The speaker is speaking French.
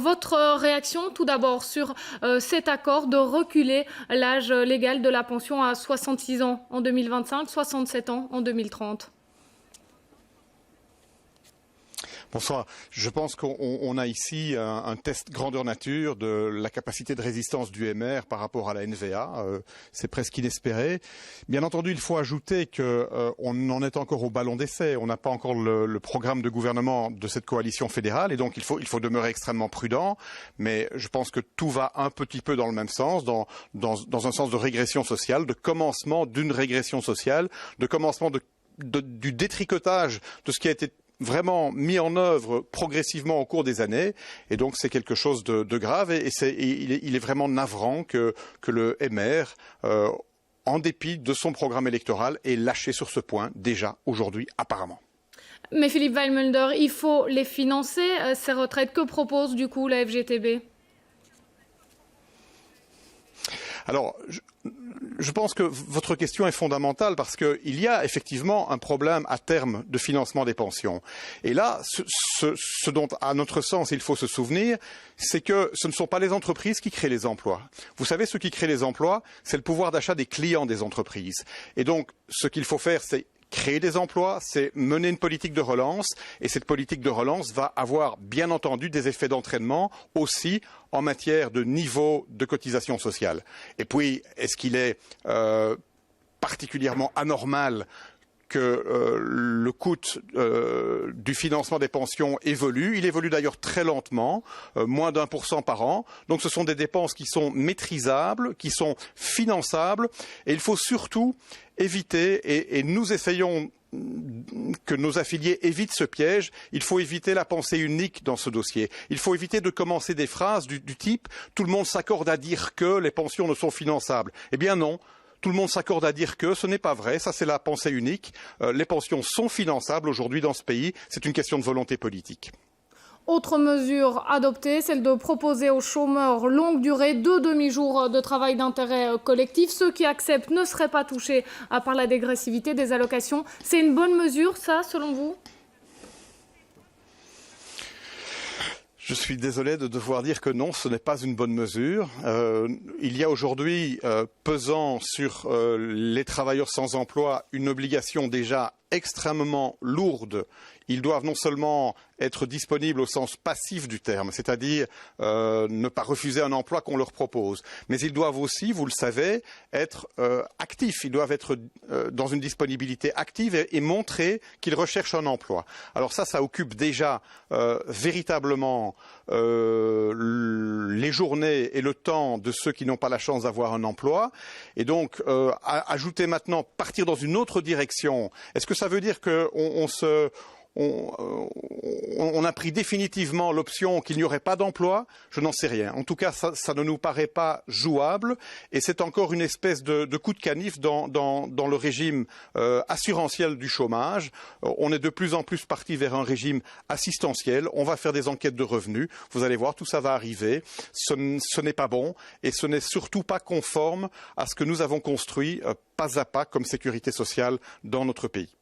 Votre réaction tout d'abord sur cet accord de reculer l'âge légal de la pension à 66 ans en 2025, 67 ans en 2030. Bonsoir. Je pense qu'on a ici un test grandeur nature de la capacité de résistance du MR par rapport à la NVA. C'est presque inespéré. Bien entendu, il faut ajouter qu'on en est encore au ballon d'essai. On n'a pas encore le programme de gouvernement de cette coalition fédérale et donc il faut demeurer extrêmement prudent. Mais je pense que tout va un petit peu dans le même sens, dans un sens de régression sociale, de commencement d'une régression sociale, de commencement du détricotage de ce qui a été vraiment mis en œuvre progressivement au cours des années, et donc c'est quelque chose de grave, et il est vraiment navrant que le MR, en dépit de son programme électoral, ait lâché sur ce point déjà aujourd'hui apparemment. Mais Philippe Weilmulder, il faut les financer, ces retraites. Que propose du coup la FGTB ? Alors, je pense que votre question est fondamentale parce qu'il y a effectivement un problème à terme de financement des pensions. Et là, ce dont, à notre sens, il faut se souvenir, c'est que ce ne sont pas les entreprises qui créent les emplois. Vous savez, ce qui crée les emplois, c'est le pouvoir d'achat des clients des entreprises. Et donc, ce qu'il faut faire, c'est créer des emplois, c'est mener une politique de relance, et cette politique de relance va avoir bien entendu des effets d'entraînement aussi en matière de niveau de cotisation sociale. Et puis, est-ce qu'il est particulièrement anormal que le coût du financement des pensions évolue. Il évolue d'ailleurs très lentement, moins d'1% par an. Donc ce sont des dépenses qui sont maîtrisables, qui sont finançables. Et il faut surtout éviter, et nous essayons que nos affiliés évitent ce piège, il faut éviter la pensée unique dans ce dossier. Il faut éviter de commencer des phrases du type « tout le monde s'accorde à dire que les pensions ne sont finançables ». Eh bien non. Tout le monde s'accorde à dire que ce n'est pas vrai, ça c'est la pensée unique. Les pensions sont finançables aujourd'hui dans ce pays, c'est une question de volonté politique. Autre mesure adoptée, celle de proposer aux chômeurs longue durée 2 demi-jours de travail d'intérêt collectif. Ceux qui acceptent ne seraient pas touchés par la dégressivité des allocations. C'est une bonne mesure, ça, selon vous ? Je suis désolé de devoir dire que non, ce n'est pas une bonne mesure. Il y a aujourd'hui pesant sur les travailleurs sans emploi une obligation déjà extrêmement lourde. Ils doivent non seulement être disponibles au sens passif du terme, c'est-à-dire ne pas refuser un emploi qu'on leur propose, mais ils doivent aussi, vous le savez, être actifs. Ils doivent être dans une disponibilité active et montrer qu'ils recherchent un emploi. Alors ça occupe déjà véritablement les journées et le temps de ceux qui n'ont pas la chance d'avoir un emploi. Et donc, ajouter maintenant, partir dans une autre direction, est-ce que ça veut dire qu'on a pris définitivement l'option qu'il n'y aurait pas d'emploi? Je n'en sais rien. En tout cas, ça ne nous paraît pas jouable et c'est encore une espèce de coup de canif dans le régime assurantiel du chômage. On est de plus en plus parti vers un régime assistentiel. On va faire des enquêtes de revenus. Vous allez voir, tout ça va arriver. Ce n'est pas bon et ce n'est surtout pas conforme à ce que nous avons construit pas à pas comme sécurité sociale dans notre pays.